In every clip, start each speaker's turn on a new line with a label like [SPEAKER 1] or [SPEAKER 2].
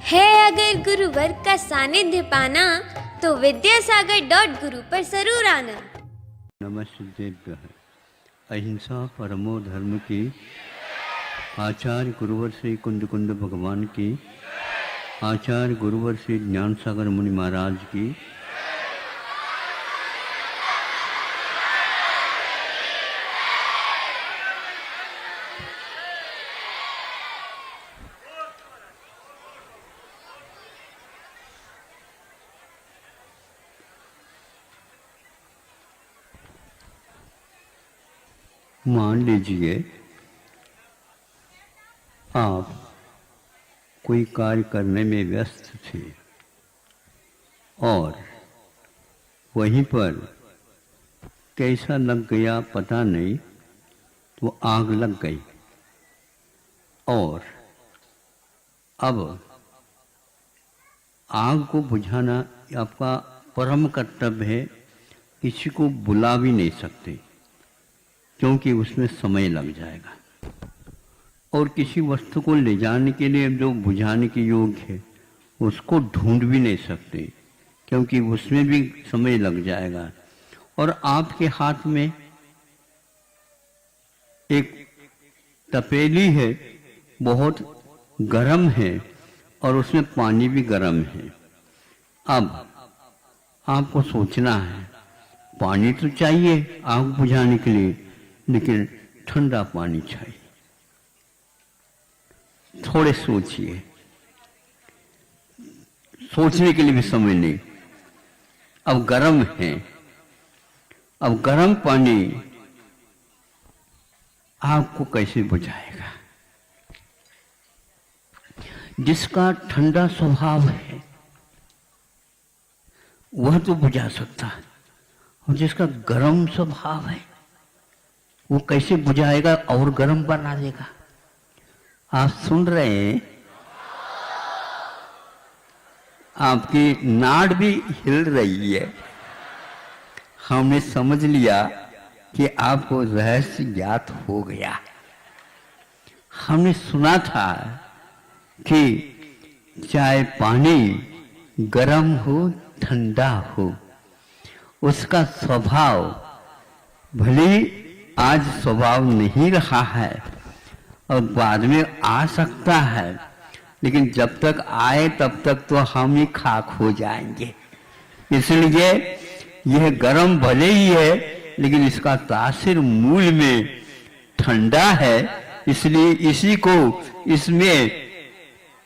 [SPEAKER 1] है अगर गुरुवर का सानिध्य पाना तो विद्यासागर.गुरु पर जरूर आना।
[SPEAKER 2] नमस्ते। अहिंसा परमो धर्म की, आचार्य गुरुवर श्री कुंद कुंद भगवान की, आचार्य गुरुवर श्री ज्ञान सागर मुनि महाराज की। मान लीजिए आप कोई कार्य करने में व्यस्त थे और वहीं पर कैसा लग गया पता नहीं, तो आग लग गई और अब आग को बुझाना आपका परम कर्तव्य है। किसी को बुला भी नहीं सकते क्योंकि उसमें समय लग जाएगा, और किसी वस्तु को ले जाने के लिए जो बुझाने के योग्य है उसको ढूंढ भी नहीं सकते क्योंकि उसमें भी समय लग जाएगा। और आपके हाथ में एक तपेली है, बहुत गर्म है और उसमें पानी भी गर्म है। अब आपको सोचना है, पानी तो चाहिए आग बुझाने के लिए, लेकिन ठंडा पानी चाहिए। थोड़े सोचिए, सोचने के लिए भी समय नहीं। अब गर्म है, अब गर्म पानी आग को कैसे बुझाएगा? जिसका ठंडा स्वभाव है वह तो बुझा सकता है, और जिसका गर्म स्वभाव है वो कैसे बुझाएगा और गर्म बना देगा। आप सुन रहे हैं? आपकी नाड़ भी हिल रही है। हमने समझ लिया कि आपको रहस्य ज्ञात हो गया। हमने सुना था कि चाहे पानी गर्म हो ठंडा हो, उसका स्वभाव भले आज स्वभाव नहीं रहा है और बाद में आ सकता है, लेकिन जब तक आए तब तक तो हम ही खाक हो जाएंगे। इसलिए यह गर्म भले ही है, लेकिन इसका तासीर मूल में ठंडा है, इसलिए इसी को इसमें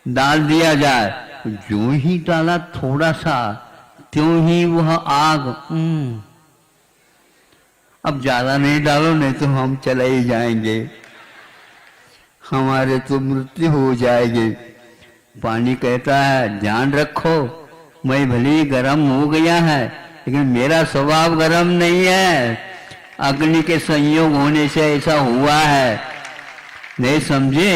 [SPEAKER 2] डाल दिया जाए। जो ही डाला थोड़ा सा, त्यों ही वह आग। अब ज्यादा नहीं डालो, नहीं तो हम चले ही जाएंगे, हमारे तो मृत्यु हो जाएगी। पानी कहता है ध्यान रखो, मैं भले ही गर्म हो गया है लेकिन मेरा स्वभाव गर्म नहीं है। अग्नि के संयोग होने से ऐसा हुआ है, नहीं समझे?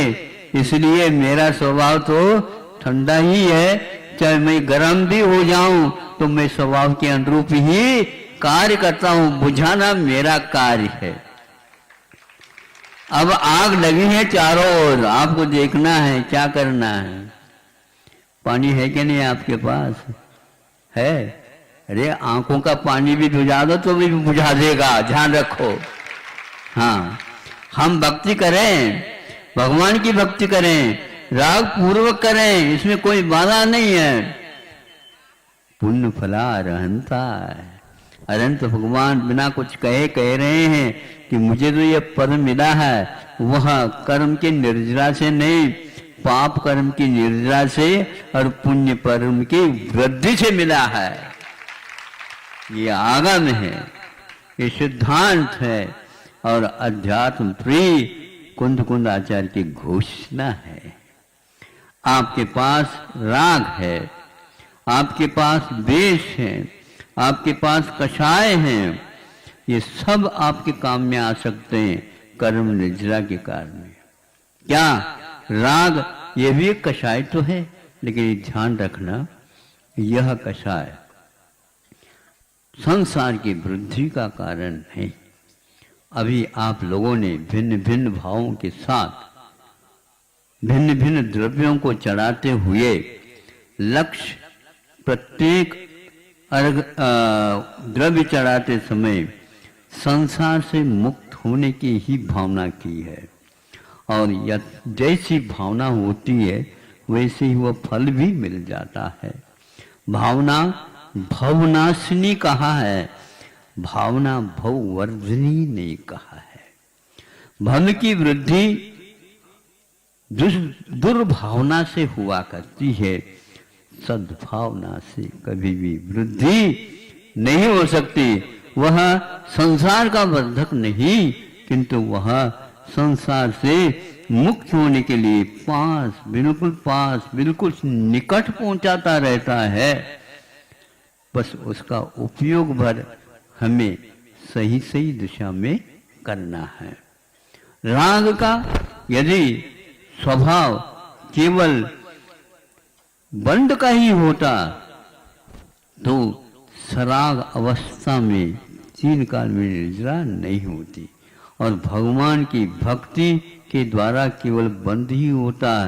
[SPEAKER 2] इसलिए मेरा स्वभाव तो ठंडा ही है। चाहे मैं गर्म भी हो जाऊं तो मैं स्वभाव के अनुरूप ही कार्य करता हूं, बुझाना मेरा कार्य है। अब आग लगी है चारों ओर, आपको देखना है क्या करना है। पानी है कि नहीं आपके पास? है? अरे आंखों का पानी भी बुझा दो तो भी बुझा देगा, ध्यान रखो। हाँ, हम भक्ति करें, भगवान की भक्ति करें, राग पूर्वक करें, इसमें कोई बाधा नहीं है। पुण्य फला रहता है। अनंत भगवान बिना कुछ कहे कह रहे हैं कि मुझे तो ये पद मिला है, वह कर्म के निर्जरा से नहीं, पाप कर्म की निर्जरा से और पुण्य कर्म की वृद्धि से मिला है। ये आगम है, ये सिद्धांत है और अध्यात्म प्रिय कुंद कुंद आचार्य की घोषणा है। आपके पास राग है, आपके पास द्वेष है, आपके पास कषाय हैं, ये सब आपके काम में आ सकते हैं कर्म निर्जरा के कारण। क्या राग ये भी एक कषाय तो है, लेकिन ध्यान रखना यह कषाय संसार की वृद्धि का कारण है। अभी आप लोगों ने भिन्न भिन्न भावों के साथ भिन्न भिन्न द्रव्यों को चढ़ाते हुए लक्ष्य प्रत्येक द्रव्य चढ़ाते समय संसार से मुक्त होने की ही भावना की है, और जैसी भावना होती है वैसे ही वह फल भी मिल जाता है। भावना भवनाशिनी कहा है, भावना भववर्धिनी नहीं कहा है। भव की वृद्धि दुर्भावना से हुआ करती है, सद्भावना से कभी भी वृद्धि नहीं हो सकती। वह संसार का बंधक नहीं, किंतु वह संसार से मुक्त होने के लिए पास बिल्कुल निकट पहुंचाता रहता है। बस उसका उपयोग भर हमें सही दिशा में करना है। राग का यदि स्वभाव केवल बंद का ही होता तो सराग अवस्था में तीन काल में निद्रा नहीं होती, और भगवान की भक्ति के द्वारा केवल बंद ही होता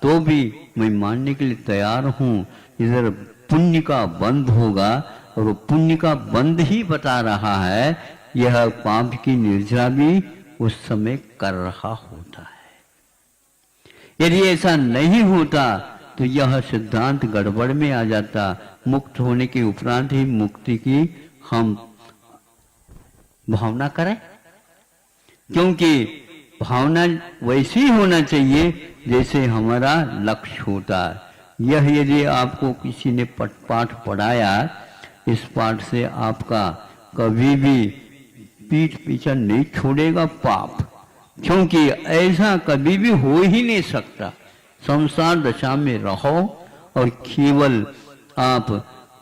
[SPEAKER 2] तो भी मैं मानने के लिए तैयार हूँ। इधर पुण्य का बंद होगा, और वो पुण्य का बंद ही बता रहा है, यह पाप की निर्जरा भी उस समय कर रहा होता है। यदि ऐसा नहीं होता तो यह सिद्धांत गड़बड़ में आ जाता। मुक्त होने के उपरांत ही मुक्ति की हम भावना करें, क्योंकि भावना वैसी ही होना चाहिए जैसे हमारा लक्ष्य होता है। यह यदि आपको किसी ने पाठ पढ़ाया, इस पाठ से आपका कभी भी पीठ पीछा नहीं छोड़ेगा पाप, क्योंकि ऐसा कभी भी हो ही नहीं सकता। संसार दशा में रहो और केवल आप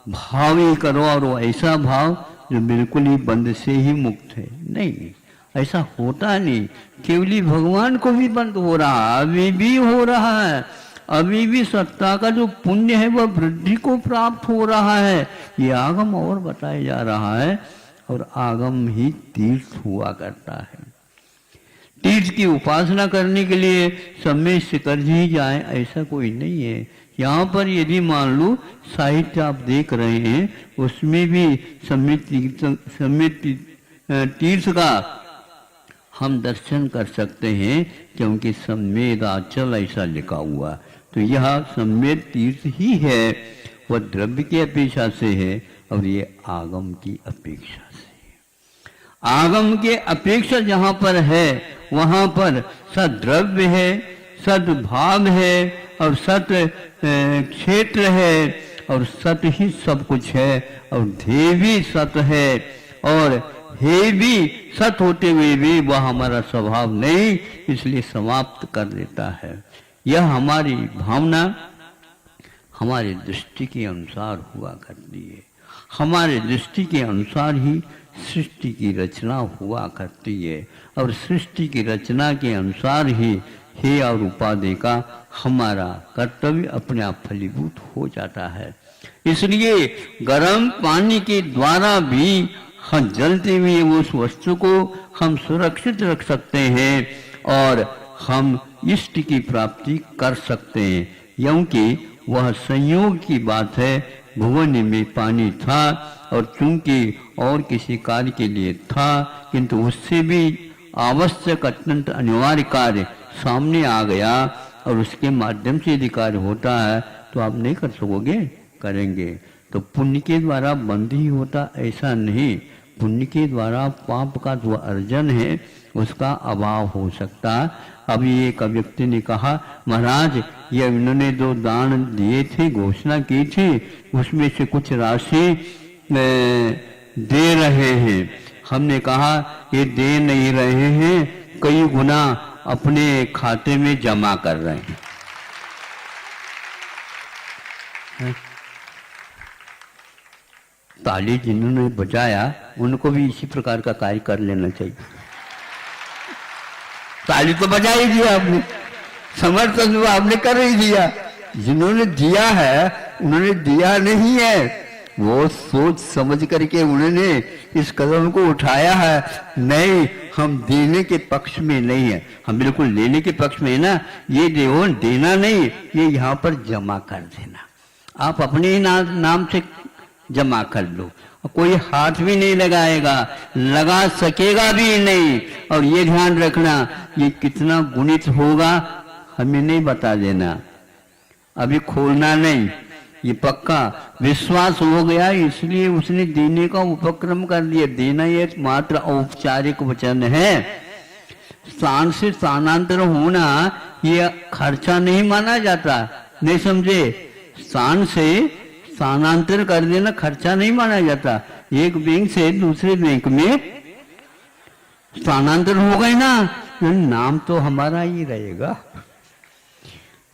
[SPEAKER 2] भाव ही करो, और वो ऐसा भाव जो बिल्कुल ही बंद से ही मुक्त है, नहीं, ऐसा होता नहीं। केवली भगवान को भी बंद हो रहा, अभी भी हो रहा है, अभी भी सत्ता का जो पुण्य है वह वृद्धि को प्राप्त हो रहा है। ये आगम और बताया जा रहा है, और आगम ही तीर्थ हुआ करता है। तीर्थ की उपासना करने के लिए सब में शिखर ही जाए ऐसा कोई नहीं है। यहाँ पर यदि मान लो साहित्य आप देख रहे हैं, उसमें भी सम्यक तीर्थ का हम दर्शन कर सकते हैं, क्योंकि सम्मेदाचल ऐसा लिखा हुआ। तो यह सम्यक तीर्थ ही है, वह द्रव्य की अपेक्षा से है, और ये आगम की अपेक्षा से। आगम के अपेक्षा जहाँ पर है वहाँ पर सद्द्रव्य है, सद्भाव है, और सत क्षेत्र है, और सत ही सब कुछ है, और ध्येय भी सत है, और हे भी सत होते हुए भी वह हमारा स्वभाव नहीं, इसलिए समाप्त कर देता है। यह हमारी भावना हमारी दृष्टि के अनुसार हुआ करती है। हमारे दृष्टि के अनुसार ही सृष्टि की रचना हुआ करती है, और सृष्टि की रचना के अनुसार ही हे और उपाधि का हमारा कर्तव्य अपने आप फलीभूत हो जाता है। इसलिए गर्म पानी के द्वारा भी हम जलते हुए उस वस्तु को हम सुरक्षित रख सकते हैं, और हम इष्ट की प्राप्ति कर सकते हैं, क्योंकि वह संयोग की बात है। भुवन में पानी था, और चूंकि और किसी कार्य के लिए था, किंतु उससे भी आवश्यक अत्यंत अनिवार्य कार्य सामने आ गया, और उसके माध्यम से यदि कार्य होता है तो आप नहीं कर सकोगे, करेंगे। तो पुण्य के द्वारा बंद ही होता ऐसा नहीं, पुण्य के द्वारा पाप का जो अर्जन है उसका अभाव हो सकता। अभी एक व्यक्ति ने कहा, महाराज ये इन्होंने जो दान दिए थे, घोषणा की थी, उसमें से कुछ राशि दे रहे हैं। हमने कहा ये दे नहीं रहे हैं, कई गुना अपने खाते में जमा कर रहे हैं। ताली जिन्होंने बजाया उनको भी इसी प्रकार का कार्य कर लेना चाहिए। ताली तो बजा ही दिया आपने, समर्थन तो आपने कर ही दिया। जिन्होंने दिया है उन्होंने दिया नहीं है, वो सोच समझ करके उन्होंने इस कदम को उठाया है। नहीं, हम देने के पक्ष में नहीं है, हम बिल्कुल लेने के पक्ष में है ना। ये देना नहीं, ये यहाँ पर जमा कर देना। आप अपने ही नाम से जमा कर लो, कोई हाथ भी नहीं लगाएगा, लगा सकेगा भी नहीं। और ये ध्यान रखना, ये कितना गुणित होगा हमें नहीं बता देना, अभी खोलना नहीं, ये पक्का विश्वास हो गया इसलिए उसने देने का उपक्रम कर दिया। देना ये मात्र औपचारिक वचन है, स्थान से स्थानांतर होना ये खर्चा नहीं माना जाता, नहीं समझे? स्थान से स्थानांतर कर देना खर्चा नहीं माना जाता। एक बैंक से दूसरे बैंक में स्थानांतर हो गए ना, नाम तो हमारा ही रहेगा,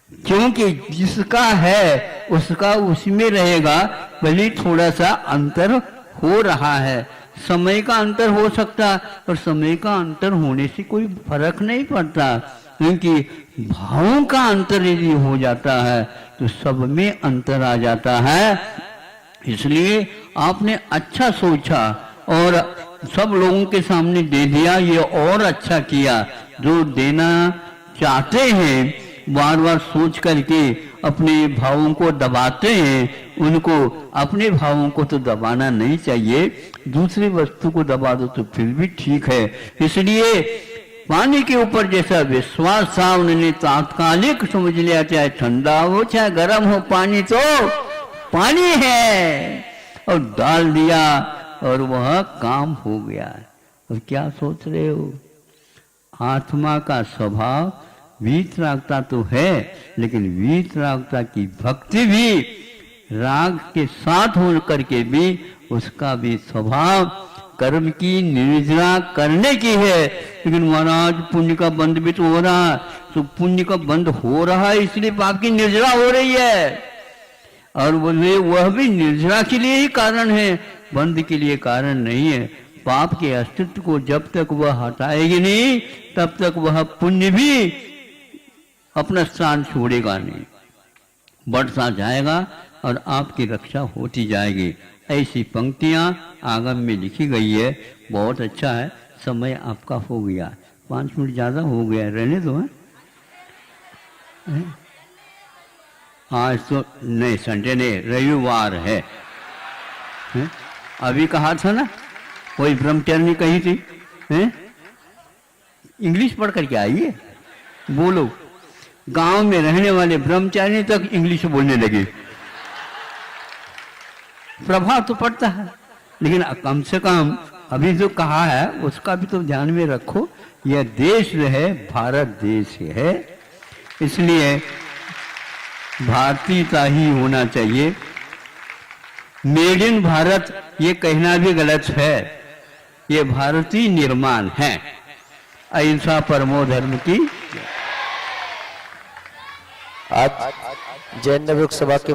[SPEAKER 2] क्योंकि जिसका है उसका उसी में रहेगा। भले थोड़ा सा अंतर हो रहा है, समय का अंतर हो सकता, और समय का अंतर होने से कोई फर्क नहीं पड़ता, क्योंकि भावों का अंतर यदि हो जाता है तो सब में अंतर आ जाता है। इसलिए आपने अच्छा सोचा और सब लोगों के सामने दे दिया, ये और अच्छा किया। जो देना चाहते हैं बार बार सोच करके अपने भावों को दबाते हैं, उनको अपने भावों को तो दबाना नहीं चाहिए, दूसरी वस्तु को दबा दो तो फिर भी ठीक है। इसलिए पानी के ऊपर जैसा विश्वास था उन्होंने तात्कालिक समझ लिया, चाहे ठंडा हो चाहे गर्म हो, पानी तो पानी है, और डाल दिया और वह काम हो गया। और क्या सोच रहे हो? आत्मा का स्वभाव वीतरागता तो है, लेकिन वीतरागता की भक्ति भी राग के साथ हो करके भी उसका भी स्वभाव कर्म की निर्जरा करने की है। लेकिन महाराज पुण्य का बंद भी तो हो रहा है, तो पुण्य का बंद हो रहा है इसलिए पाप की निर्जरा हो रही है, और वह भी निर्जरा के लिए ही कारण है, बंद के लिए कारण नहीं है। पाप के अस्तित्व को जब तक वह हटाएगी नहीं तब तक वह पुण्य भी अपना स्थान छोड़ेगा नहीं, बढ़ता जाएगा और आपकी रक्षा होती जाएगी। ऐसी पंक्तियां आगम में लिखी गई है, बहुत अच्छा है। समय आपका हो गया, 5 मिनट ज्यादा हो गया, रहने दो। आज तो नहीं, संडे नहीं, रविवार है। अभी कहा था ना, कोई ब्रह्मचर्य कही थी, इंग्लिश पढ़ करके आइए, बोलो। गांव में रहने वाले ब्रह्मचारी तक इंग्लिश बोलने लगे, प्रभाव तो पड़ता है, लेकिन कम से कम अभी जो कहा है उसका भी तो ध्यान में रखो। यह देश है, भारत देश है, इसलिए भारतीयता ही होना चाहिए। मेड इन भारत ये कहना भी गलत है, ये भारतीय निर्माण है। अहिंसा परमो धर्म की।
[SPEAKER 3] आज जैन नवयुग सभा के